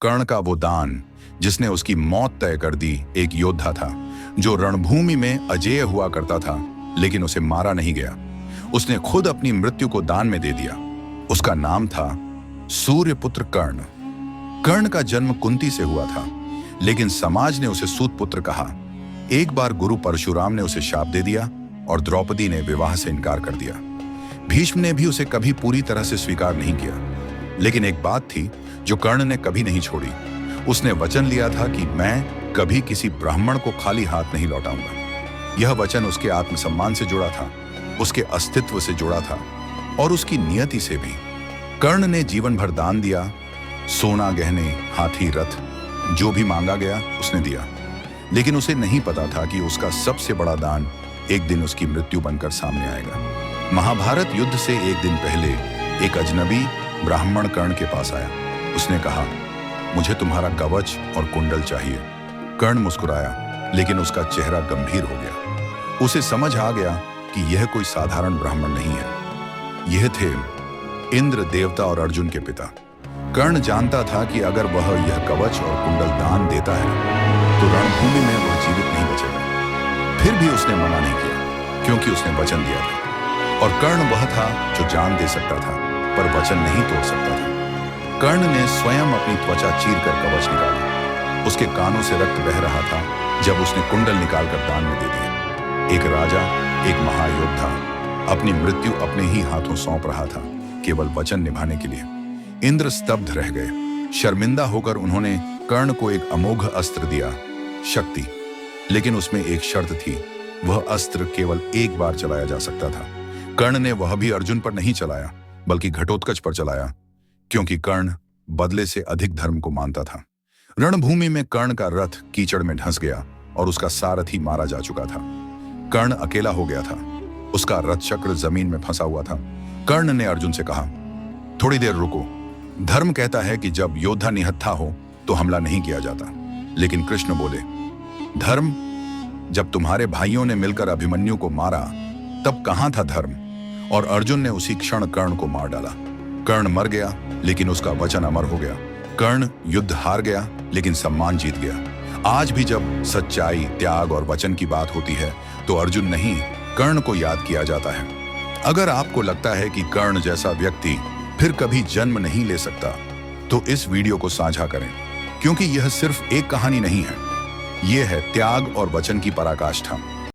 कर्ण का वो दान जिसने उसकी मौत तय कर दी एक योद्धा था जो रणभूमि में अजेय हुआ करता था, लेकिन उसे मारा नहीं गया। उसने खुद अपनी मृत्यु को दान में दे दिया। उसका नाम था सूर्यपुत्र कर्ण। कर्ण का जन्म कुंती से हुआ था, लेकिन समाज ने उसे सूतपुत्र कहा। एक बार गुरु परशुराम ने उसे शाप दे दिया और द्रौपदी ने विवाह से इनकार कर दिया। भीष्म ने भी उसे कभी पूरी तरह से स्वीकार नहीं किया, लेकिन एक बात थी जो कर्ण ने कभी नहीं छोड़ी। उसने वचन लिया था कि मैं कभी किसी ब्राह्मण को खाली हाथ नहीं लौटाऊंगा। यह वचन उसके आत्मसम्मान से जुड़ा था, उसके अस्तित्व से जुड़ा था और उसकी नियति से भी। कर्ण ने जीवन भर दान दिया, सोना, गहने, हाथी, रथ, जो भी मांगा गया उसने दिया। लेकिन उसे नहीं पता था कि उसका सबसे बड़ा दान एक दिन उसकी मृत्यु बनकर सामने आएगा। महाभारत युद्ध से एक दिन पहले एक अजनबी ब्राह्मण कर्ण के पास आया। उसने कहा, मुझे तुम्हारा कवच और कुंडल चाहिए। कर्ण मुस्कुराया, लेकिन उसका चेहरा गंभीर हो गया। उसे समझ आ गया कि यह कोई साधारण ब्राह्मण नहीं है। यह थे इंद्र देवता और अर्जुन के पिता। कर्ण जानता था कि अगर वह यह कवच और कुंडल दान देता है तो रणभूमि में वह जीवित नहीं बचेगा। फिर भी उसने मना नहीं किया, क्योंकि उसने वचन दिया था। और कर्ण वह था जो जान दे सकता था पर वचन नहीं तोड़ सकता था। कर्ण ने स्वयं अपनी त्वचा चीरकर कवच निकाला। उसके कानों से रक्त बह रहा था जब उसने कुंडल निकालकर दान में दे दिया। एक राजा, एक महायोद्धा अपनी मृत्यु अपने ही हाथों सौंप रहा था, केवल वचन निभाने के लिए। इंद्र स्तब्ध रह गए। शर्मिंदा होकर उन्होंने कर्ण को एक अमोघ अस्त्र दिया, शक्ति। लेकिन उसमें एक शर्त थी, वह अस्त्र केवल एक बार चलाया जा सकता था। कर्ण ने वह भी अर्जुन पर नहीं चलाया, बल्कि घटोत्कच पर चलाया, क्योंकि कर्ण बदले से अधिक धर्म को मानता था। रणभूमि में कर्ण का रथ कीचड़ में धंस गया और उसका सारथी मारा जा चुका था। कर्ण अकेला हो गया था। उसका रथ चक्र जमीन में फंसा हुआ था। कर्ण ने अर्जुन से कहा, थोड़ी देर रुको। धर्म कहता है कि जब योद्धा निहत्था हो तो हमला नहीं किया जाता। लेकिन कृष्ण बोले, धर्म? जब तुम्हारे भाइयों ने मिलकर अभिमन्यु को मारा तब कहां था धर्म? और अर्जुन ने उसी क्षण कर्ण को मार डाला। कर्ण मर गया, लेकिन उसका वचन अमर हो गया। कर्ण युद्ध हार गया, लेकिन सम्मान जीत गया। आज भी जब सच्चाई, त्याग और वचन की बात होती है तो अर्जुन नहीं, कर्ण को याद किया जाता है। अगर आपको लगता है कि कर्ण जैसा व्यक्ति फिर कभी जन्म नहीं ले सकता, तो इस वीडियो को साझा करें, क्योंकि यह सिर्फ एक कहानी नहीं है, यह है त्याग और वचन की पराकाष्ठा।